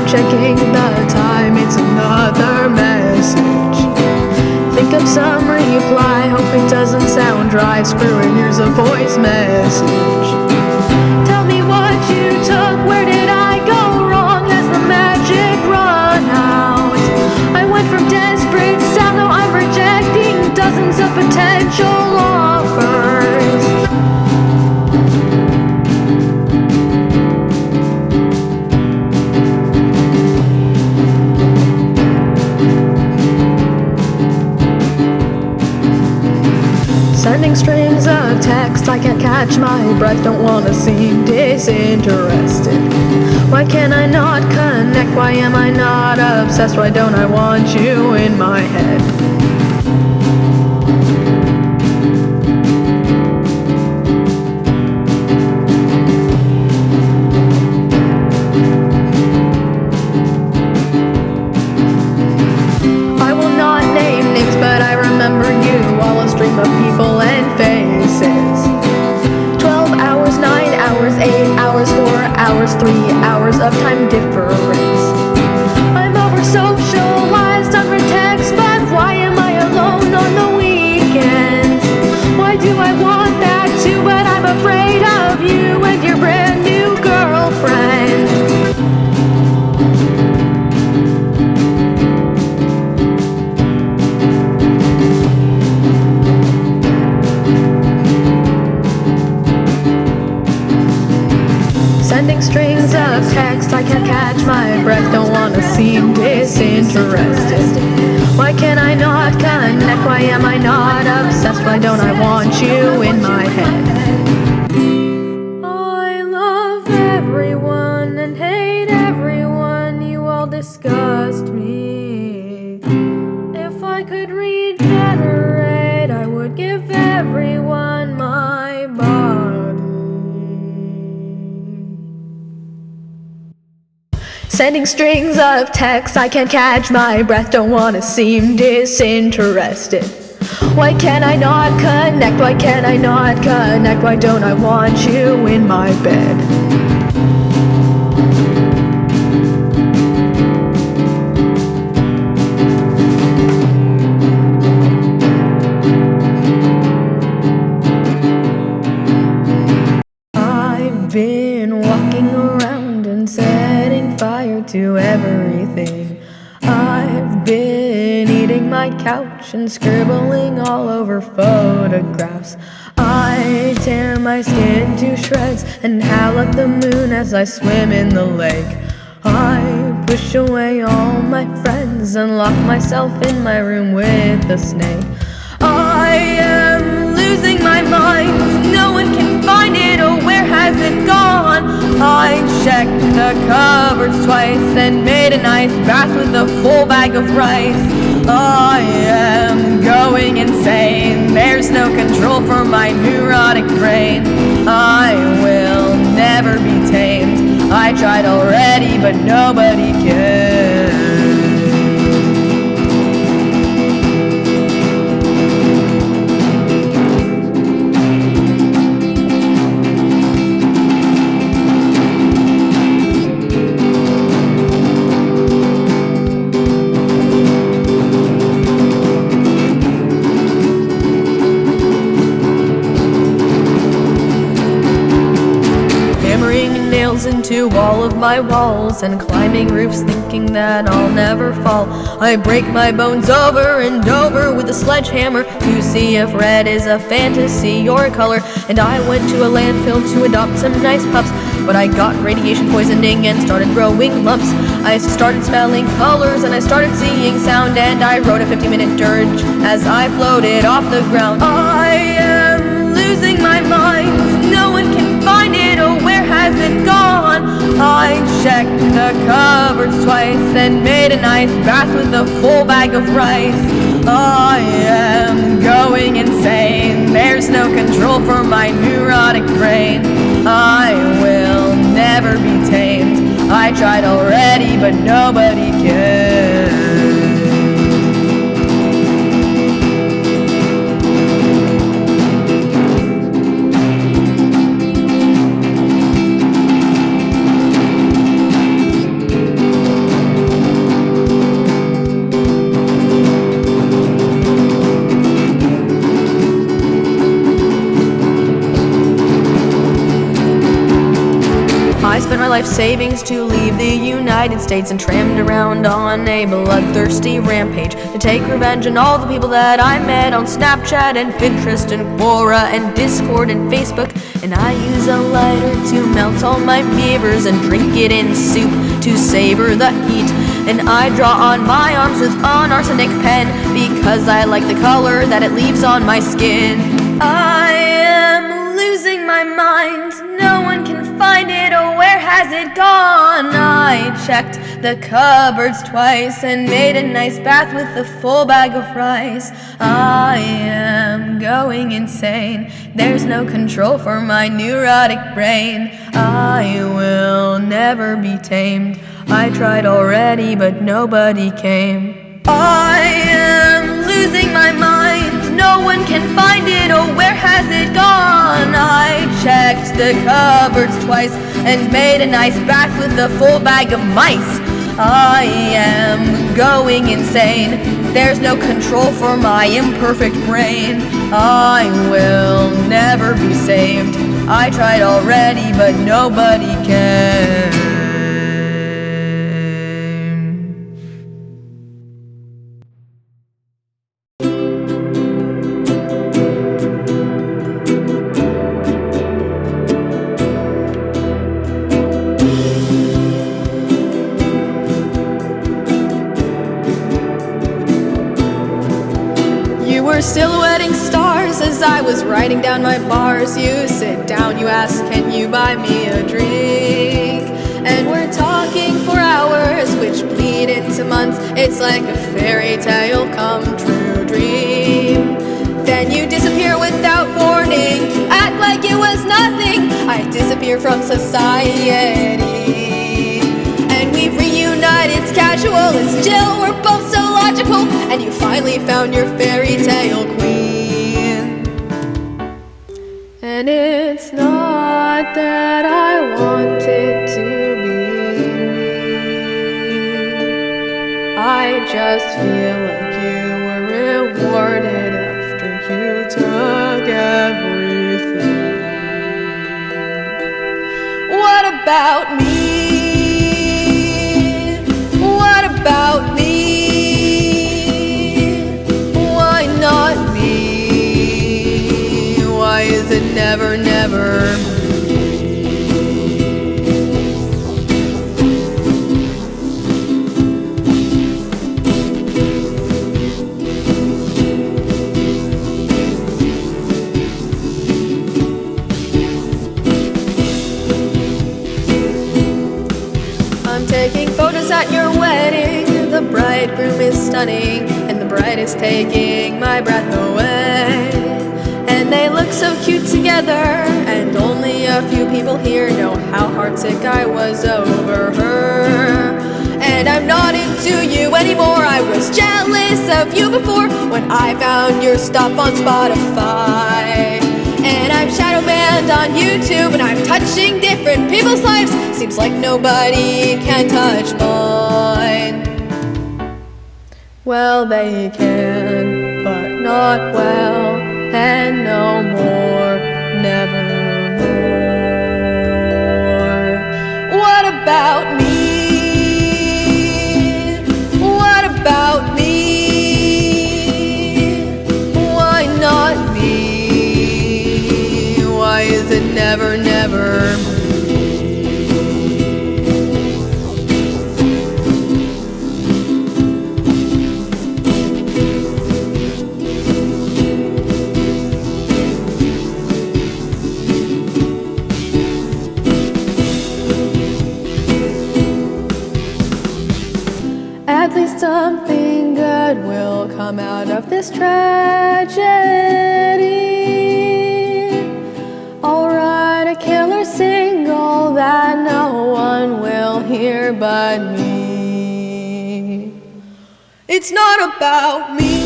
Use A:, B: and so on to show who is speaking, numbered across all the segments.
A: checking the time, it's another message. Think of some reply, hope it doesn't sound dry. Screw it, here's a voice message. Tell me what you took, where did I go wrong? Has the magic run out? I went from desperate to sound, though I'm rejecting dozens of potential offers. Sending strings of text, I can't catch my breath, don't wanna seem disinterested. Why can I not connect? Why am I not obsessed? Why don't I want you in my head? I will not name names, but I remember you, all a stream of people and faces. 12 hours, 9 hours, 8 hours, 4 hours, 3 hours of time difference. I'm over socialized, under text, but why am I alone on the weekends? Why do I want that too, but I'm afraid of you and your brand new girlfriend. Sending strings of text, I can't catch my breath, don't wanna seem disinterested. Why can I not connect? Why am I not obsessed? Why don't I want you in my head? I love everyone and hate everyone, you all disgust me. If I could regenerate, I would give everyone my body. Sending strings of text, I can't catch my breath, don't wanna seem disinterested. Why can I not connect? Why can I not connect? Why don't I want you in my bed? I've been walking around and setting fire to everything. I've been eating my couch and scribbling all over photographs. I tear my skin to shreds and howl at the moon as I swim in the lake. I push away all my friends and lock myself in my room with a snake. I am losing my mind, no one can find it, oh where has it gone? I checked the cupboards twice and made a nice bath with a full bag of rice. I am going insane, there's no control for my neurotic brain. I will never be tamed, I tried already but nobody can. Into all of my walls and climbing roofs thinking that I'll never fall. I break my bones over and over with a sledgehammer to see if red is a fantasy or a color. And I went to a landfill to adopt some nice pups, but I got radiation poisoning and started growing lumps. I started smelling colors and I started seeing sound, and I wrote a 50-minute dirge as I floated off the ground. I am losing my mind, no one can find it, oh where has it gone? I checked the cupboards twice and made a nice bath with a full bag of rice. I am going insane, there's no control for my neurotic brain. I will never be tamed, I tried already but nobody can. life savings to leave the United States and trammed around on a bloodthirsty rampage to take revenge on all the people that I met on Snapchat and Pinterest and Quora and Discord and Facebook. And I use a lighter to melt all my fevers and drink it in soup to savor the heat. And I draw on my arms with an arsenic pen because I like the color that it leaves on my skin. I am losing my mind, no one can find it, oh where has it gone? I checked the cupboards twice and made a nice bath with a full bag of rice. I am going insane, there's no control for my neurotic brain. I will never be tamed, I tried already but nobody came. I am losing my mind, no one can find it, oh where has it gone? I checked the cupboards twice and made a nice bath with a full bag of mice. I am going insane, there's no control for my imperfect brain. I will never be saved, I tried already but nobody can. You were silhouetting stars as I was writing down my bars. You sit down, you ask, can you buy me a drink? And we're talking for hours, which bleed into months. It's like a fairy tale come true dream. Then you disappear without warning, act like it was nothing. I disappear from society, and we've reunited, it's casual, it's chill, we're both so logical. And you finally found your fairy tale queen. And it's not that I want it to be me, I just feel like you were rewarded after you took everything. What about me? What about me? Why not me? Why is it never, never me? I'm taking photos at your wedding. The bridegroom is stunning, and the bride is taking my breath away. And they look so cute together, and only a few people here know how heartsick I was over her. And I'm not into you anymore, I was jealous of you before when I found your stuff on Spotify. And I'm shadow banned on YouTube, and I'm touching different people's lives. Seems like nobody can touch mine. Well, they can, but not well, and no more, never more. What about me? What about me? Why not me? Why is it never, never me? At least something good will come out of this tragedy. I'll write a killer single that no one will hear but me. It's not about me,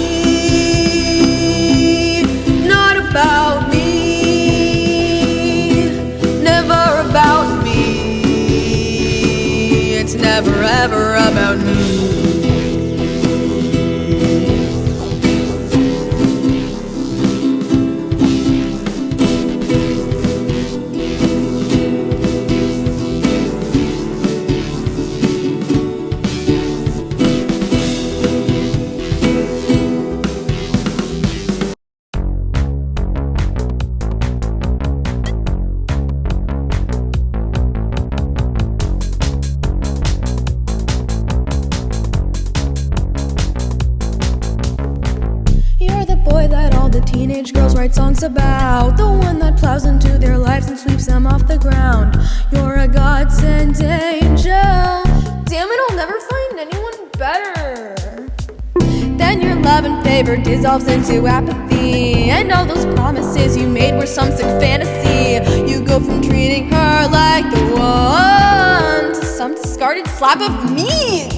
A: not about me, never about me. It's never ever about me. teenage girls write songs about, the one that plows into their lives and sweeps them off the ground. You're a God-sent angel. Damn it, I'll never find anyone better. Then your love and favor dissolves into apathy, and all those promises you made were some sick fantasy. You go from treating her like the one to some discarded slab of meat.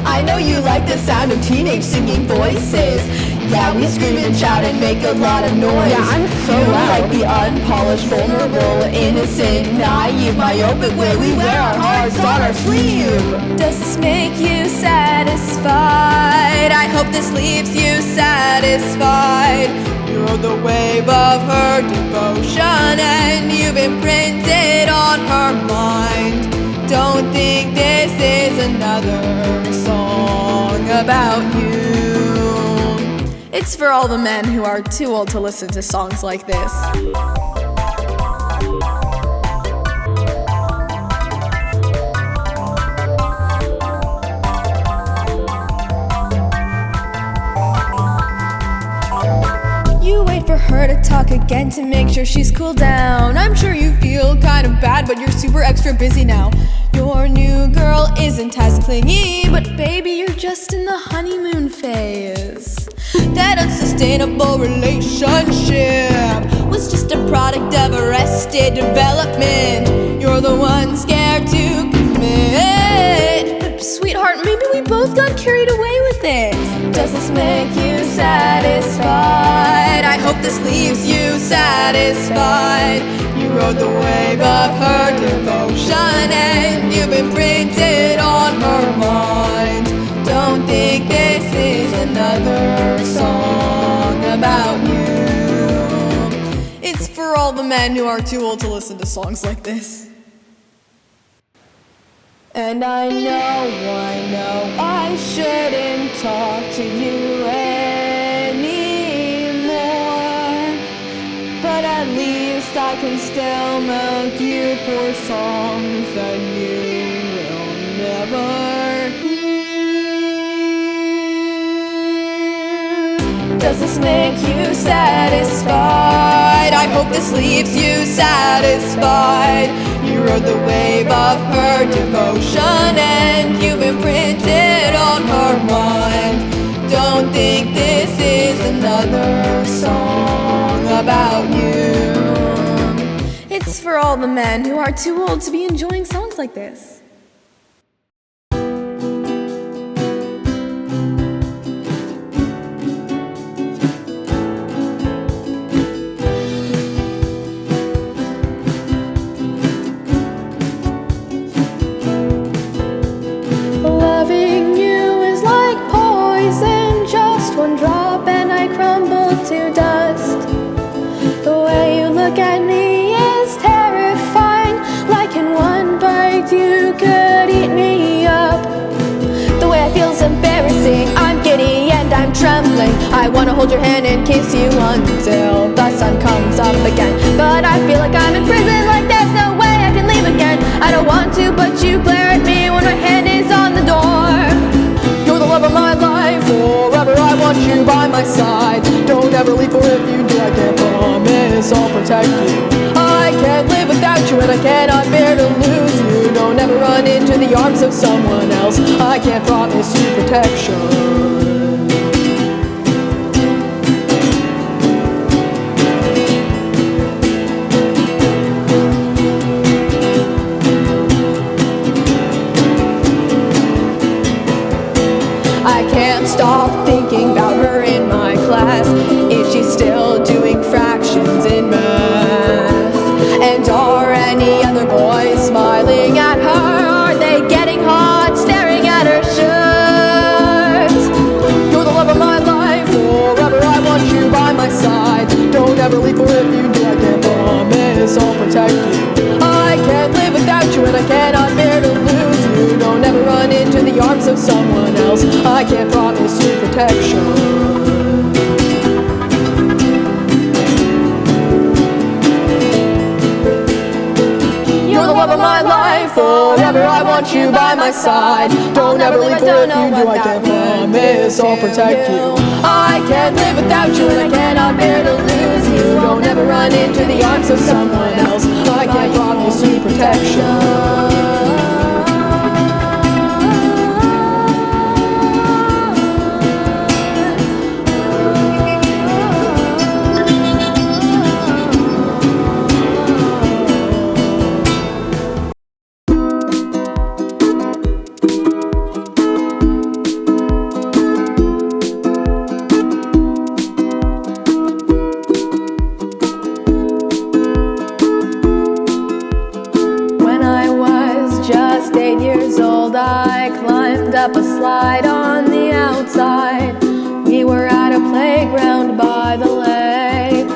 A: I know you like the sound of teenage singing voices. Yeah, we scream and shout and make a lot of noise.
B: Yeah, I'm so
A: you
B: loud.
A: like the unpolished, vulnerable, innocent, naive, myopic way we wear our hearts on our sleeve. Does this make you satisfied? I hope this leaves you satisfied. You're the wave of her devotion, and you've imprinted on her mind. Don't think this is another song about you. It's for all the men who are too old to listen to songs like this. You wait for her to talk again to make sure she's cooled down. I'm sure you feel kind of bad, but you're super extra busy now. Your new girl isn't as clingy, but baby, you're just in the honeymoon phase. That unsustainable relationship was just a product of arrested development. You're the one scared to commit. But sweetheart, maybe we both got carried away with it. Does this make you satisfied? I hope this leaves you satisfied. You rode the wave of her devotion, and you've imprinted on her mind. Don't think this is another song about you. It's for all the men who are too old to listen to songs like this. And I know I shouldn't talk to you anymore, but at least I can still milk you for songs that you will never hear. Does this make you satisfied? I hope this leaves you satisfied. You rode the wave of her devotion, and you've imprinted on her mind. Don't think this is another song about you. It's for all the men who are too old to be enjoying songs like this. Loving you is like poison, just one drop and I crumble to dust. The way you look at me is terrifying, like in one bite you could eat me up. The way I feel is embarrassing, I'm giddy and I'm trembling. I wanna hold your hand and kiss you until the sun comes up again. But I feel like I'm in prison, like there's no way I can leave again. I don't want to, but you glare at me when my hand is on the door. You're the love of my life, forever I want you by my side. Don't ever leave, for if you do I can't promise I'll protect you. I can't live without you and I cannot bear to lose you. Don't ever run into the arms of someone else. I can't promise you protection. I can't stop thinking about her in my class. Is she still doing fractions in math? And are any other boys smiling at her? Are they getting hot, staring at her shirt? You're the love of my life, forever I want you by my side. Don't ever leave, for if you do I can't promise I'll protect you. I can't live without you and I cannot bear to lose you. Don't ever run into the arms of someone else. I can't promise you protection. You're the love of my life, forever, I want you by my side. Don't ever leave, for if you do, I can't promise I'll protect you. I can't live without you, and I cannot bear to lose you. Don't ever run into the arms of someone else. I can't promise you protection. Just 8 years old, I climbed up a slide on the outside. We were at a playground by the lakeside.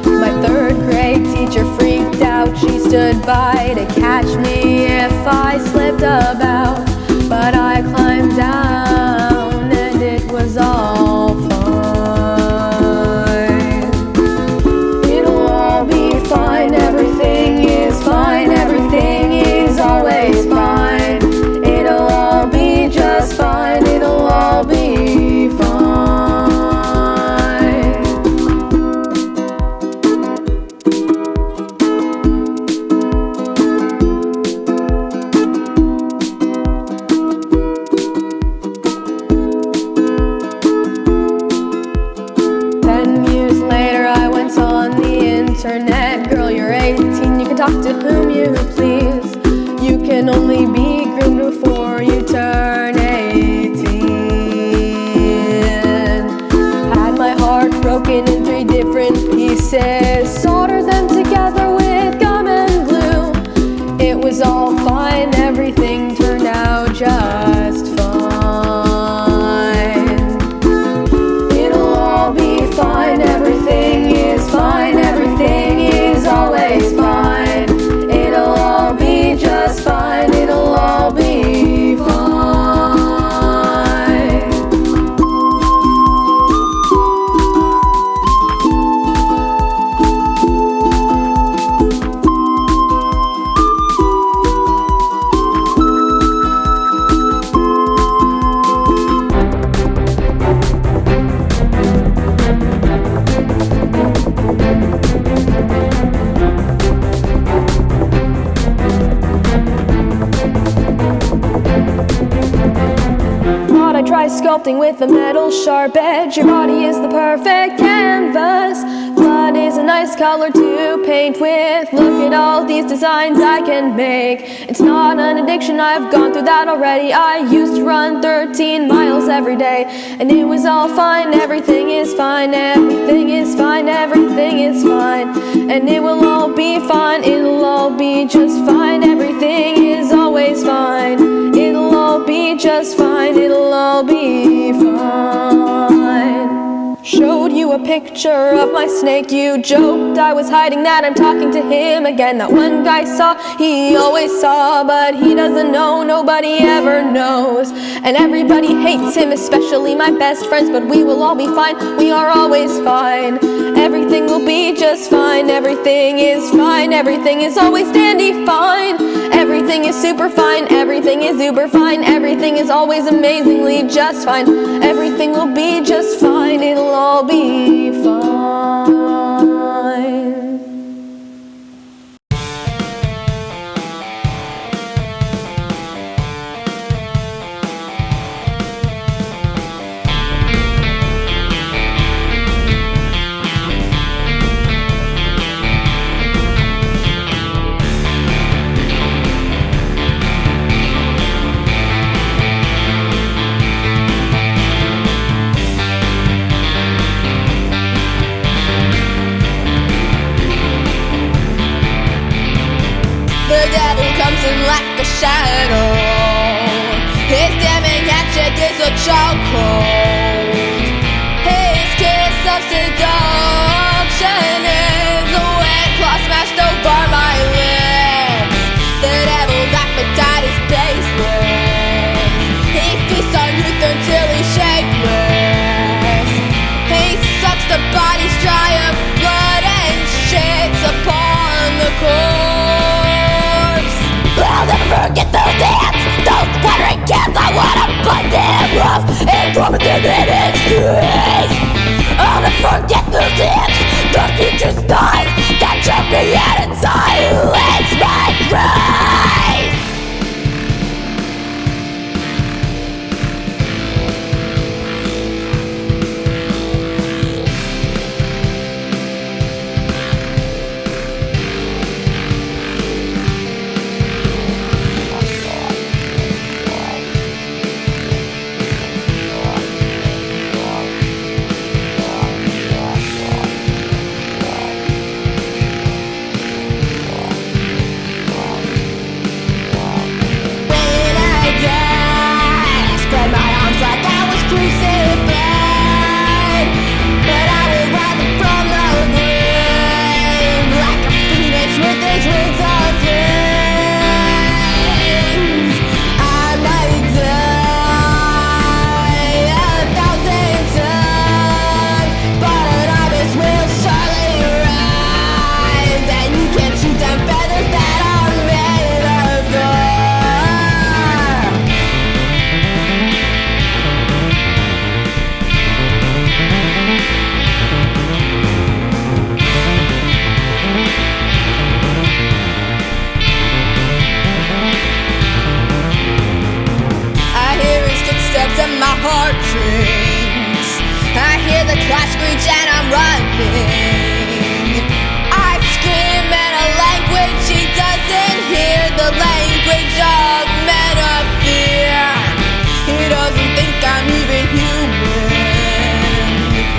A: My 3rd grade teacher freaked out. She stood by to catch me if I slipped about. But I climbed down and it was all fine. It'll all be fine, everything is fine, everything is always fine. It'll all be just fine, it'll all be fine. Internet, girl, you're 18, you can talk to whom you please. You can only be groomed before you turn 18. Had my heart broken in 3 different pieces, soldered them together with gum and glue. It was all fine, everything turned out just fine. It'll all be fine, everything is fine, everything is always fine. It'll all be just fine, it'll all be fine. Try sculpting with a metal sharp edge. Your body is the perfect canvas. Blood is a nice color to paint with. Look at all these designs I can make. It's not an addiction, I've gone through that already. I used to run 13 miles every day, and it was all fine. Everything is fine, everything is fine, everything is fine. And it will all be fine, it'll all be just fine. Everything is always fine. It'll all be just fine, it'll all be fine. Showed you a picture of my snake, you joked I was hiding that I'm talking to him again. That one guy saw, he always saw, but he doesn't know, nobody ever knows. And everybody hates him, especially my best friends, but we will all be fine, we are always fine. Everything will be just fine, everything is fine, everything is always dandy fine. Everything is super fine, everything is uber fine, everything is always amazingly just fine. Everything will be just fine, it'll all be fine.
B: The devil comes in like a shadow. His damning hatchet is a chokehold. His kiss of seduction is a wet claw smashed over my lips. The devil's appetite is baseless. He feasts on youth until he's shapeless. He sucks the bodies dry of blood and shits upon the corpse. forget those dance, those watering cans. I wanna put them rough and drop it in its face. I'll never forget those dance, the future stars that choke me out and silence my cries. My heartstrings, I hear the clock screech and I'm running. I scream in a language he doesn't hear, the language of men of fear. He doesn't think I'm even human,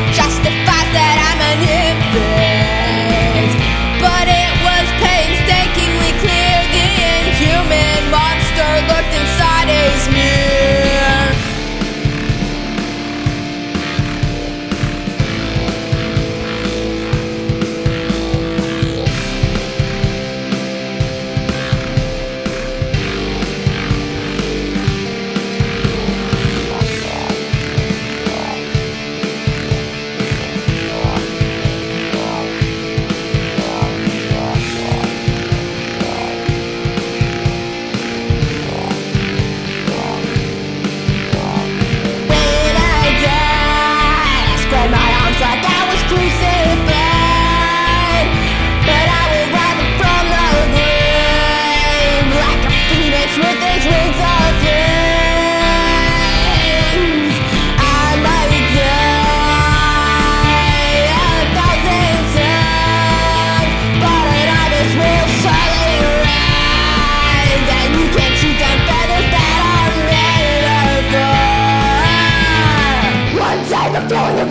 B: justifies that I'm an infant. But it was painstakingly clear the inhuman monster lurked inside his mirror.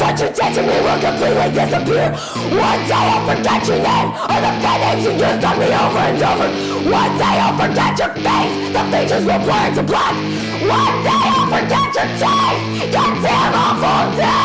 B: What you did to me will completely disappear. One day I'll forget your name, or the fake you used on me over and over. One day I'll forget your face, the features will blur into black. One day I'll forget your taste, your damn awful taste.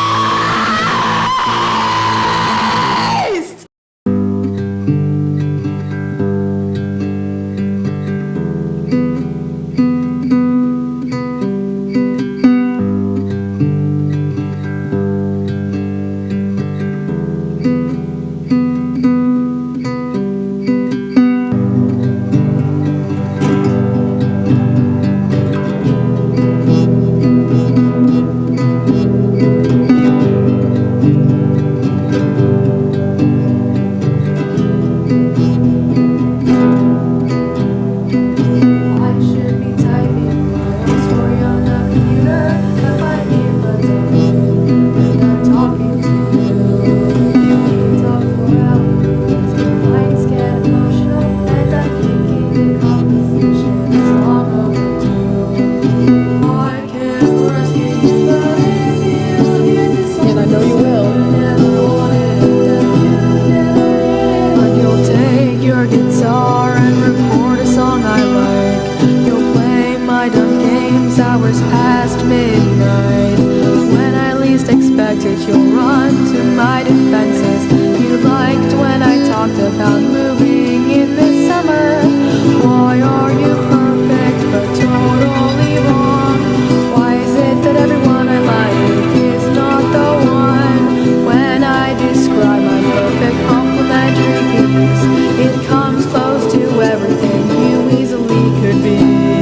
B: It comes close to everything you easily could be.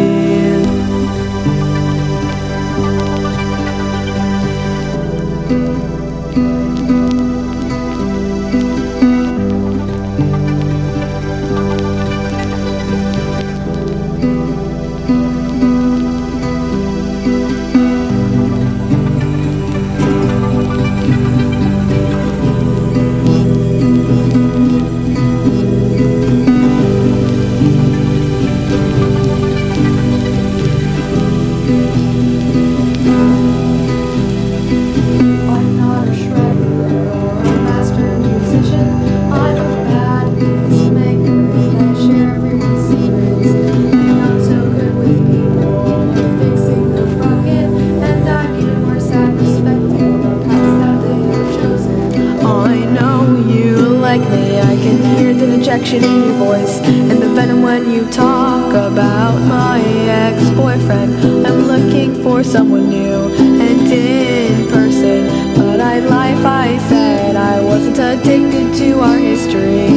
A: In your voice and the venom when you talk about my ex-boyfriend. I'm looking for someone new and in person, but I lie if I said I wasn't addicted to our history.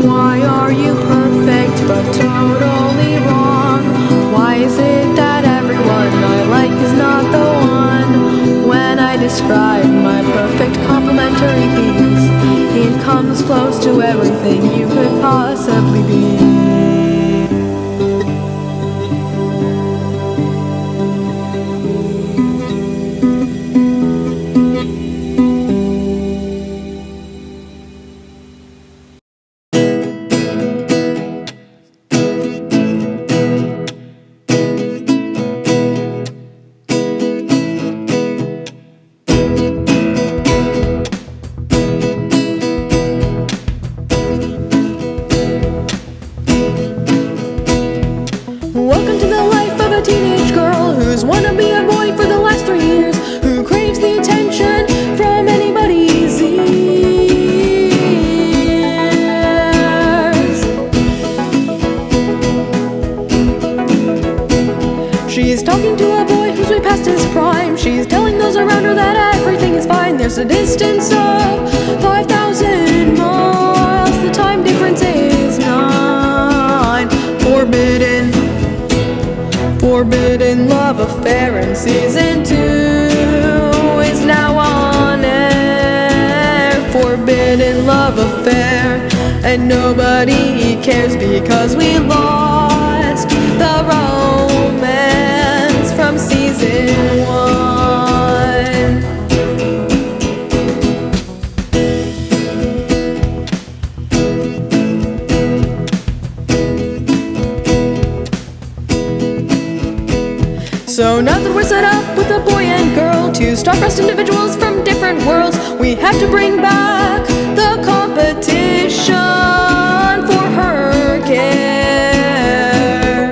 A: Why are you perfect but totally wrong? Why is it that everyone I like is not the one? When I describe my perfect complementary piece, it comes close to everything you could possibly be. Welcome to the life of a teenage girl who's wanna be a boy for the last 3 years, who craves the attention from anybody's ears. She's talking to a boy who's way past his prime. She's telling those around her that everything is fine. There's a distance of 5,000 miles. The time difference is 9. Forbidden Love Affair in season 2 is now on air. Forbidden Love Affair, and nobody cares because we lost the romance from season 1. So now that we're set up with a boy and girl, two star-crossed individuals from different worlds, we have to bring back the competition for her care.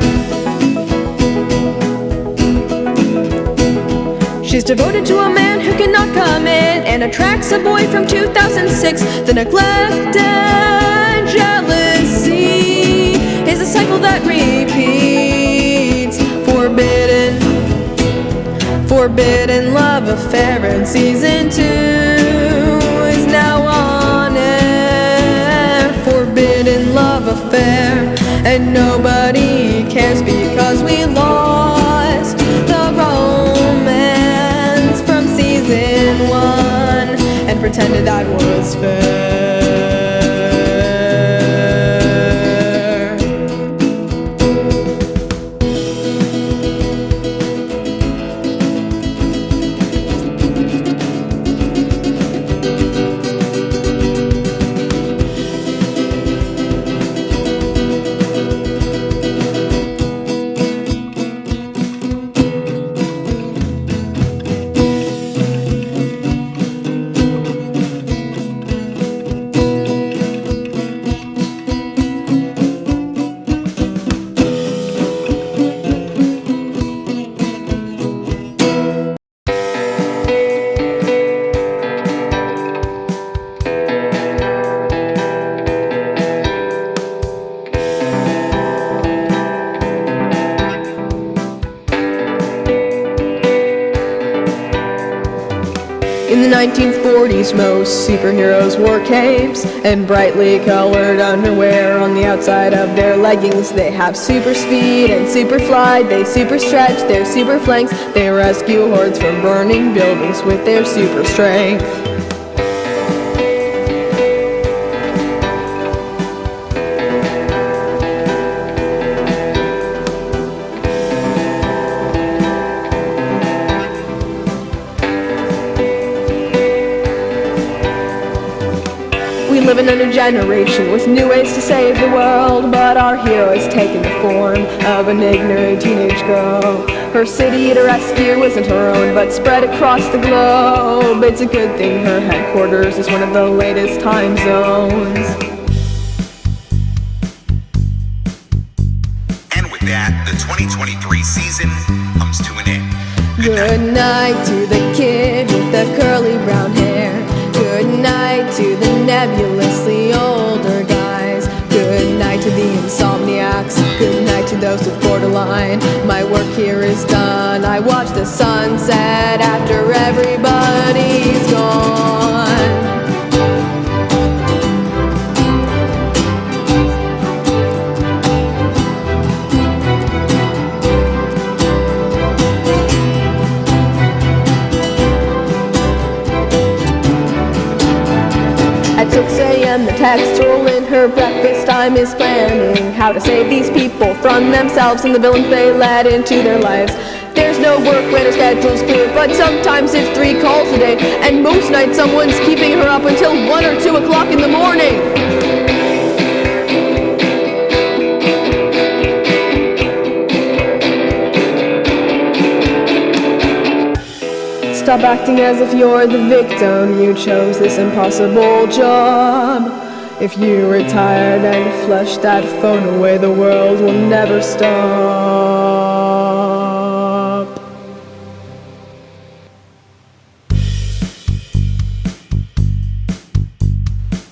A: She's devoted to a man who cannot commit and attracts a boy from 2006. The neglect and jealousy is a cycle that repeats. Forbidden Love Affair in season 2 is now on air. Forbidden Love Affair, and nobody cares because we lost the romance from season 1 and pretended that was fair. In the 1940s, most superheroes wore capes and brightly colored underwear on the outside of their leggings. They have super speed and super flight, they super stretch their super flanks. They rescue hordes from burning buildings with their super strength. live in a new generation with new ways to save the world. But our hero has taken the form of an ignorant teenage girl. Her city to rescue isn't her own, but spread across the globe. It's a good thing her headquarters is one of the latest time zones.
C: And with that, the 2023 season comes to an end.
B: Good night to the kid with the curly brown hair. Good night to the nebulously older guys. Good night to the insomniacs. Good night to those with borderline. My work here is done. I watch the sunset after everybody's gone.
A: At 6 a.m. the textual in her breakfast time is planning how to save these people from themselves and the villains they let into their lives. There's no work when her schedule's clear, but sometimes it's 3 calls a day, and most nights someone's keeping her up until 1 or 2 o'clock in the morning. Stop acting as if you're the victim. You chose this impossible job. If you retired and flush that phone away, the world will never stop.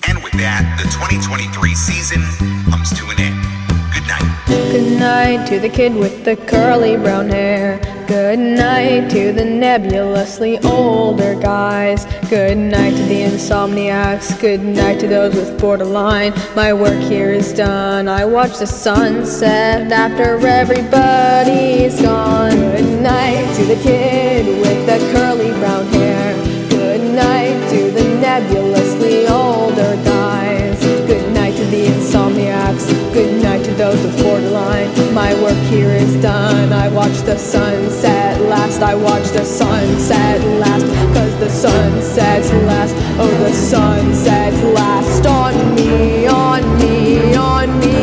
C: And with that, the 2023 season comes to an end. Good night.
A: Good night to the kid with the curly brown hair. Good night to the nebulously older guys. Good night to the insomniacs. Good night to those with borderline. My work here is done. I watch the sunset after everybody's gone. Good night to the kid with the curly brown hair. Good night to the nebulously older guys. Good night to the insomniacs. Good night to those with borderline. My work here is done. I watch the sunset last. I watch the sunset last. Cause the sun sets last. Oh, the sun sets last on me, on me, on me.